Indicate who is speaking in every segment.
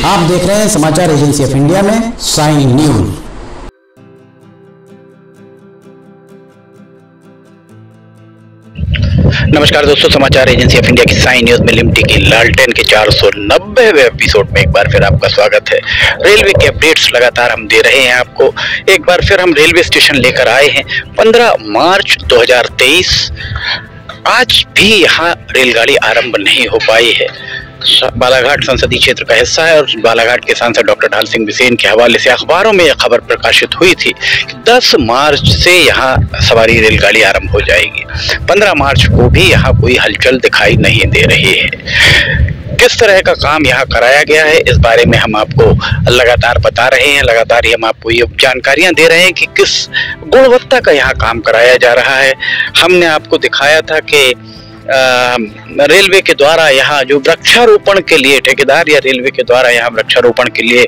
Speaker 1: आप देख रहे हैं समाचार एजेंसी ऑफ इंडिया में साई न्यूज।
Speaker 2: नमस्कार दोस्तों, समाचार एजेंसी ऑफ इंडिया की साई न्यूज में लिमटी की लालटेन के 490वें एपिसोड में एक बार फिर आपका स्वागत है। रेलवे के अपडेट्स लगातार हम दे रहे हैं आपको। एक बार फिर हम रेलवे स्टेशन लेकर आए हैं 15 मार्च 2023। आज भी यहाँ रेलगाड़ी आरंभ नहीं हो पाई है। बालाघाट संसदीय क्षेत्र का हिस्सा है और बालाघाट के सांसद डॉक्टर ढाल सिंह बिसेन के हवाले से अखबारों में यह खबर प्रकाशित हुई थी कि 10 मार्च से यहाँ सवारी रेलगाड़ी आरंभ हो जाएगी। 15 मार्च को भी यहाँ कोई हलचल दिखाई नहीं दे रही है। किस तरह का काम यहाँ कराया गया है, इस बारे में हम आपको लगातार बता रहे हैं। लगातार हम आपको ये जानकारियां दे रहे हैं कि किस गुणवत्ता का यहाँ काम कराया जा रहा है। हमने आपको दिखाया था कि रेलवे के द्वारा यहाँ जो वृक्षारोपण के लिए ठेकेदार या रेलवे के द्वारा यहाँ वृक्षारोपण के लिए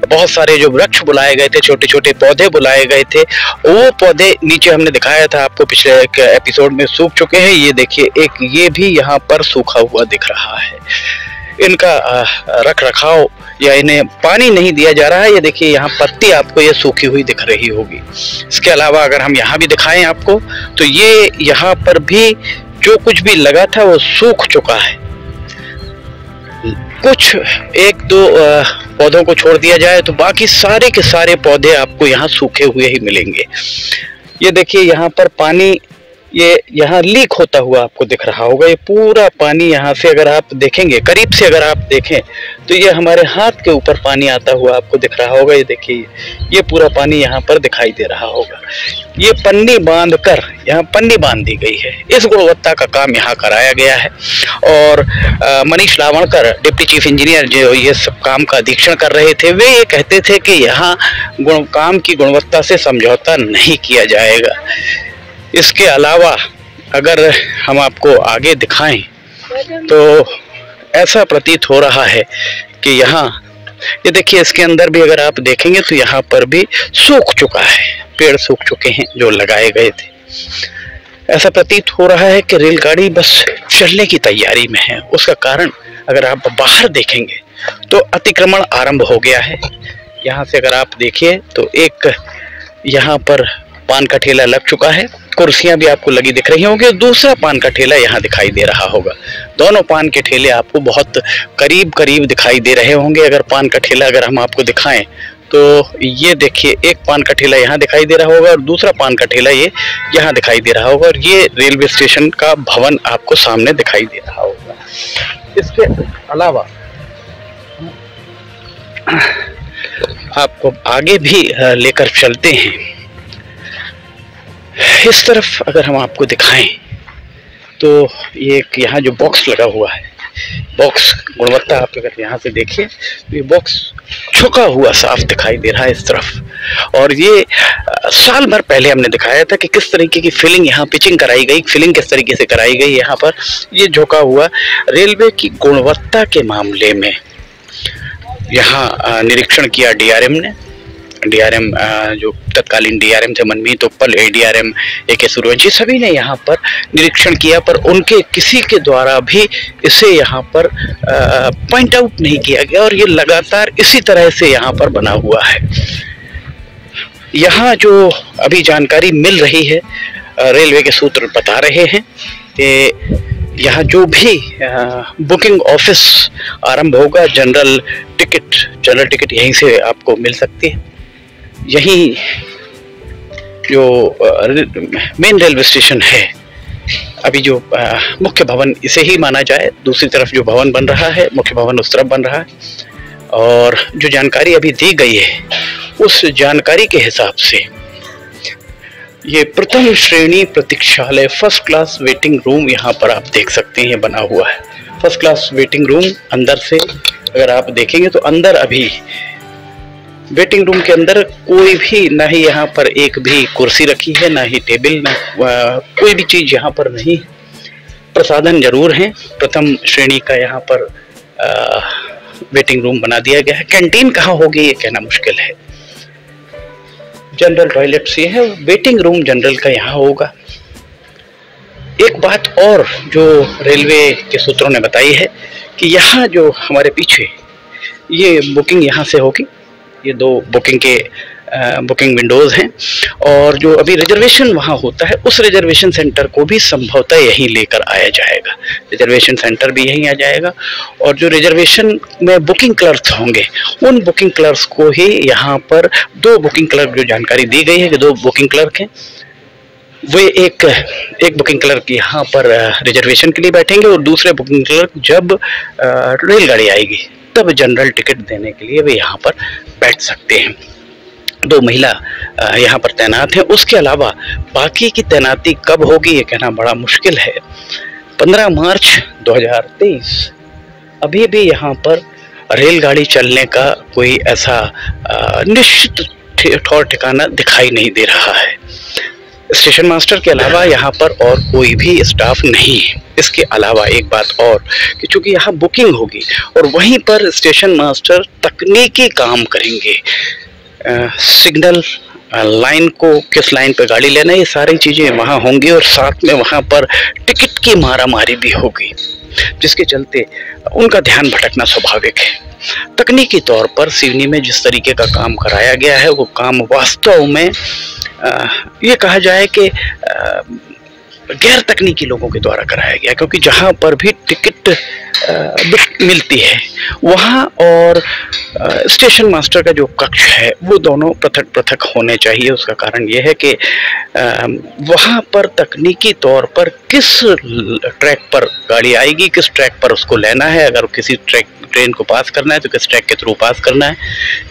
Speaker 2: बहुत सारे जो वृक्ष बुलाए गए थे, छोटे छोटे पौधे बुलाए गए थे, वो पौधे नीचे हमने दिखाया था आपको पिछले एक एपिसोड में सूख चुके हैं। ये देखिए, एक ये भी यहाँ पर सूखा हुआ दिख रहा है। इनका रख रखाव या इन्हें पानी नहीं दिया जा रहा है। ये देखिए, यहाँ पत्ती आपको ये सूखी हुई दिख रही होगी। इसके अलावा अगर हम यहाँ भी दिखाएं आपको, तो ये यहाँ पर भी जो कुछ भी लगा था वो सूख चुका है। कुछ एक दो पौधों को छोड़ दिया जाए तो बाकी सारे के सारे पौधे आपको यहाँ सूखे हुए ही मिलेंगे। ये देखिए, यहाँ पर पानी ये यहाँ लीक होता हुआ आपको दिख रहा होगा। ये पूरा पानी यहाँ से अगर आप देखेंगे, करीब से अगर आप देखें तो ये हमारे हाथ के ऊपर पानी आता हुआ आपको दिख रहा होगा। ये देखिए, ये पूरा पानी यहाँ पर दिखाई दे रहा होगा। ये पन्नी बांध कर यहाँ पन्नी बांध दी गई है। इस गुणवत्ता का काम यहाँ कराया गया है। और मनीष लावणकर डिप्टी चीफ इंजीनियर जो ये सब काम का अधीक्षण कर रहे थे, वे ये कहते थे कि यहाँ काम की गुणवत्ता से समझौता नहीं किया जाएगा। इसके अलावा अगर हम आपको आगे दिखाएं तो ऐसा प्रतीत हो रहा है कि यहाँ ये देखिए, इसके अंदर भी अगर आप देखेंगे तो यहाँ पर भी सूख चुका है, पेड़ सूख चुके हैं जो लगाए गए थे। ऐसा प्रतीत हो रहा है कि रेलगाड़ी बस चलने की तैयारी में है। उसका कारण अगर आप बाहर देखेंगे तो अतिक्रमण आरंभ हो गया है। यहाँ से अगर आप देखिए तो एक यहाँ पर पान का ठेला लग चुका है, कुर्सियां भी आपको लगी दिख रही होंगी। दूसरा पान का ठेला यहाँ दिखाई दे रहा होगा। दोनों पान के ठेले आपको बहुत करीब करीब दिखाई दे रहे होंगे। अगर पान का ठेला अगर हम आपको दिखाएं तो ये देखिए, एक पान का ठेला यहाँ दिखाई दे रहा होगा और दूसरा पान का ठेला ये यहाँ दिखाई दे रहा होगा। और ये रेलवे स्टेशन का भवन आपको सामने दिखाई दे रहा होगा। इसके अलावा आपको आगे भी लेकर चलते हैं। इस तरफ अगर हम आपको दिखाएं तो ये एक यहाँ जो बॉक्स लगा हुआ है, बॉक्स गुणवत्ता आप अगर यहाँ से देखिए तो ये बॉक्स झुका हुआ साफ दिखाई दे रहा है इस तरफ। और ये साल भर पहले हमने दिखाया था कि किस तरीके की फिलिंग यहाँ पिचिंग कराई गई, फिलिंग किस तरीके से कराई गई। यहाँ पर ये झुका हुआ रेलवे की गुणवत्ता के मामले में यहाँ निरीक्षण किया डीआरएम ने। डीआरएम जो तत्कालीन डीआरएम थे मनमीत उपल, एडीआरएम AK सूर्यवंशी, सभी ने यहाँ पर निरीक्षण किया, पर उनके किसी के द्वारा भी इसे यहाँ पर पॉइंट आउट नहीं किया गया और ये लगातार इसी तरह से यहाँ पर बना हुआ है। यहाँ जो अभी जानकारी मिल रही है, रेलवे के सूत्र बता रहे हैं कि यहाँ जो भी बुकिंग ऑफिस आरंभ होगा, जनरल टिकट यहीं से आपको मिल सकती है। यही जो मेन रेलवे स्टेशन है, अभी जो मुख्य भवन इसे ही माना जाए, दूसरी तरफ जो भवन बन रहा है, मुख्य भवन उस तरफ बन रहा है। और जो जानकारी अभी दी गई है उस जानकारी के हिसाब से ये प्रथम श्रेणी प्रतीक्षालय, फर्स्ट क्लास वेटिंग रूम यहाँ पर आप देख सकते हैं बना हुआ है। फर्स्ट क्लास वेटिंग रूम अंदर से अगर आप देखेंगे तो अंदर अभी वेटिंग रूम के अंदर कोई भी, ना ही यहाँ पर एक भी कुर्सी रखी है, ना ही टेबल, ना कोई भी चीज यहाँ पर नहीं। प्रसाधन जरूर है, प्रथम श्रेणी का यहाँ पर वेटिंग रूम बना दिया गया है। कैंटीन कहाँ होगी ये कहना मुश्किल है। जनरल टॉयलेट्स ये है, वेटिंग रूम जनरल का यहाँ होगा। एक बात और जो रेलवे के सूत्रों ने बताई है कि यहाँ जो हमारे पीछे ये बुकिंग यहाँ से होगी, ये 2 बुकिंग के बुकिंग विंडोज़ हैं। और जो अभी रिजर्वेशन वहाँ होता है उस रिजर्वेशन सेंटर को भी संभवतः यहीं लेकर आया जाएगा, रिजर्वेशन सेंटर भी यहीं आ जाएगा। और जो रिजर्वेशन में बुकिंग क्लर्क्स होंगे उन बुकिंग क्लर्क्स को ही यहाँ पर 2 बुकिंग क्लर्क, जो जानकारी दी गई है कि 2 बुकिंग क्लर्क हैं, वे एक बुकिंग क्लर्क यहाँ पर रिजर्वेशन के लिए बैठेंगे और दूसरे बुकिंग क्लर्क जब रेलगाड़ी आएगी तब जनरल टिकट देने के लिए वे यहाँ पर बैठ सकते हैं। 2 महिला यहाँ पर तैनात हैं। उसके अलावा बाकी की तैनाती कब होगी ये कहना बड़ा मुश्किल है। 15 मार्च 2023 अभी भी यहाँ पर रेलगाड़ी चलने का कोई ऐसा निश्चित ठौर ठिकाना दिखाई नहीं दे रहा है। स्टेशन मास्टर के अलावा यहाँ पर और कोई भी स्टाफ नहीं है। इसके अलावा एक बात और कि चूंकि यहाँ बुकिंग होगी और वहीं पर स्टेशन मास्टर तकनीकी काम करेंगे, सिग्नल लाइन को किस लाइन पर गाड़ी लेना, ये सारी चीज़ें वहाँ होंगी और साथ में वहाँ पर टिकट की मारामारी भी होगी, जिसके चलते उनका ध्यान भटकना स्वाभाविक है। तकनीकी तौर पर सिवनी में जिस तरीके का काम कराया गया है वो काम वास्तव में ये कहा जाए कि गैर तकनीकी लोगों के द्वारा कराया गया, क्योंकि जहाँ पर भी टिकट मिलती है वहाँ और स्टेशन मास्टर का जो कक्ष है वो दोनों पृथक पृथक होने चाहिए। उसका कारण ये है कि वहाँ पर तकनीकी तौर पर किस ट्रैक पर गाड़ी आएगी, किस ट्रैक पर उसको लेना है, अगर किसी ट्रेन को पास करना है तो किस ट्रैक के थ्रू पास करना है,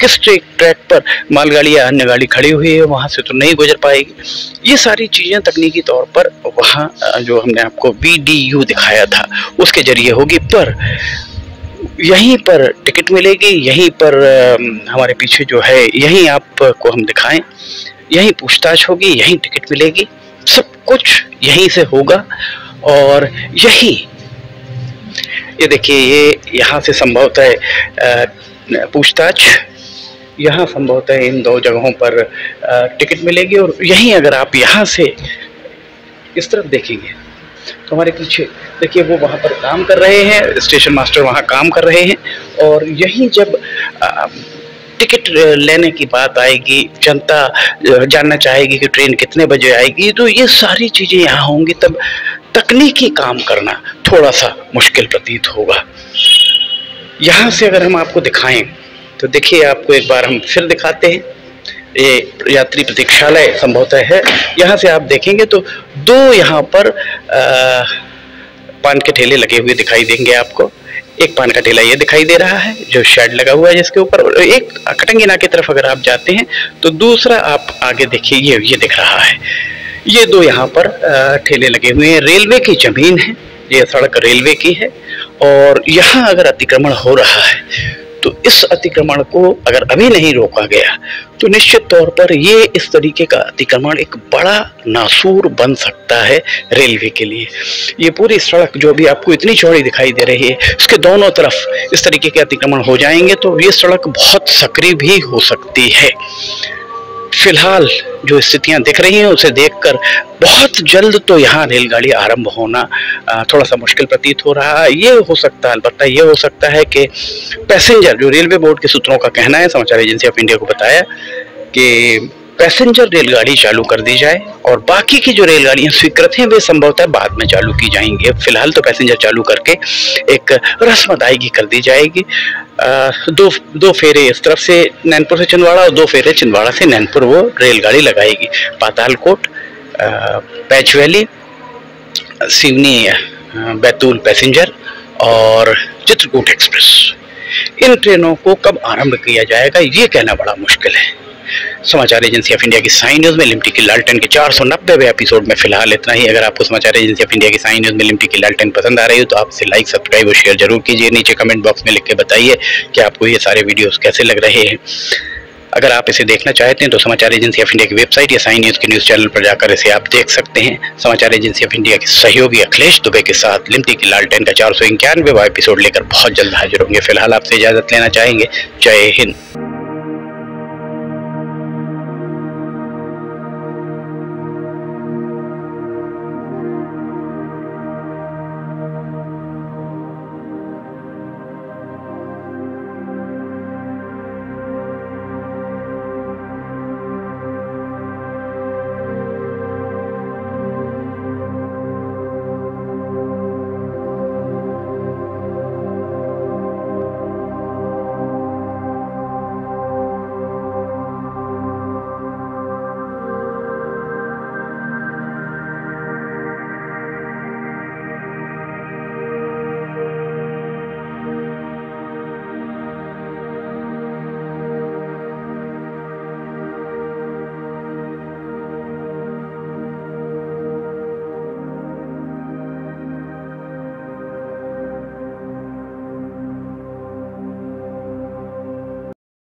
Speaker 2: किस ट्रैक पर मालगाड़ी या अन्य गाड़ी खड़ी हुई है वहाँ से तो नहीं गुजर पाएगी। ये सारी चीज़ें तकनीकी तौर पर वहाँ जो हमने आपको VDU दिखाया था उसके जरिए होगी। पर यहीं पर टिकट मिलेगी, यहीं पर हमारे पीछे जो है यहीं आपको हम दिखाएं, यहीं पूछताछ होगी, यहीं टिकट मिलेगी, सब कुछ यहीं से होगा। और यही ये देखिए, ये यहाँ से संभवतः पूछताछ, यहाँ संभवतः इन 2 जगहों पर टिकट मिलेगी। और यहीं अगर आप यहाँ से इस तरफ देखेंगे तो हमारे पीछे देखिए वो वहाँ पर काम कर रहे हैं, स्टेशन मास्टर वहाँ काम कर रहे हैं। और यहीं जब टिकट लेने की बात आएगी, जनता जानना चाहेगी कि ट्रेन कितने बजे आएगी, तो ये सारी चीज़ें यहाँ होंगी, तब तकनीकी काम करना थोड़ा सा मुश्किल प्रतीत होगा। यहाँ से अगर हम आपको दिखाएं तो देखिए, आपको एक बार हम फिर दिखाते हैं। ये यात्री प्रतीक्षालय संभवतः है। यहाँ से आप देखेंगे तो 2 यहाँ पर पान के ठेले लगे हुए दिखाई देंगे आपको। एक पान का ठेला ये दिखाई दे रहा है जो शेड लगा हुआ है जिसके ऊपर, और एक कटंगीना की तरफ अगर आप जाते हैं तो दूसरा आप आगे देखिए ये दिख रहा है। ये 2 यहाँ पर ठेले लगे हुए हैं। रेलवे की जमीन है, ये सड़क रेलवे की है। और यहाँ अगर अतिक्रमण हो रहा है तो इस अतिक्रमण को अगर अभी नहीं रोका गया तो निश्चित तौर पर ये इस तरीके का अतिक्रमण एक बड़ा नासूर बन सकता है रेलवे के लिए। ये पूरी सड़क जो अभी आपको इतनी चौड़ी दिखाई दे रही है, इसके दोनों तरफ इस तरीके के अतिक्रमण हो जाएंगे तो ये सड़क बहुत सक्रिय भी हो सकती है। फिलहाल जो स्थितियां दिख रही हैं उसे देखकर बहुत जल्द तो यहाँ रेलगाड़ी आरंभ होना थोड़ा सा मुश्किल प्रतीत हो रहा है। ये हो सकता है, अलबत्ता ये हो सकता है कि पैसेंजर, जो रेलवे बोर्ड के सूत्रों का कहना है, समाचार एजेंसी ऑफ इंडिया को बताया कि पैसेंजर रेलगाड़ी चालू कर दी जाए और बाकी की जो रेलगाड़ियां स्वीकृत हैं वे संभवतः बाद में चालू की जाएंगी। फिलहाल तो पैसेंजर चालू करके एक रस्म अदायगी कर दी जाएगी। दो फेरे इस तरफ से नैनपुर से छिंदवाड़ा और 2 फेरे छिंदवाड़ा से नैनपुर वो रेलगाड़ी लगाएगी। Patalkot, patch valley, Seoni Betul passenger और चित्रकूट एक्सप्रेस, इन ट्रेनों को कब आरंभ किया जाएगा ये कहना बड़ा मुश्किल है। समाचार एजेंसी ऑफ इंडिया की साइन न्यूज में लिमटी की लालटेन के 490वें एपिसोड में फिलहाल इतना ही। अगर आपको समाचार एजेंसी ऑफ इंडिया की साइन न्यूज में लिमटी की लालटेन पसंद आ रही हो तो आप इसे लाइक, सब्सक्राइब और शेयर जरूर कीजिए। नीचे कमेंट बॉक्स में लिख के बताइए कि आपको ये सारे वीडियोस कैसे लग रहे हैं। अगर आप इसे देखना चाहते हैं तो समाचार एजेंसी ऑफ इंडिया की वेबसाइट या साइन न्यूज के न्यूज चैनल पर जाकर इसे आप देख सकते हैं। समाचार एजेंसी ऑफ इंडिया के सहयोगी अखिलेश दुबे के साथ लिमटी की लालटेन का 491वां एपिसोड लेकर बहुत जल्द हाजिर होंगे। फिलहाल आपसे इजाजत लेना चाहेंगे। जय हिंद।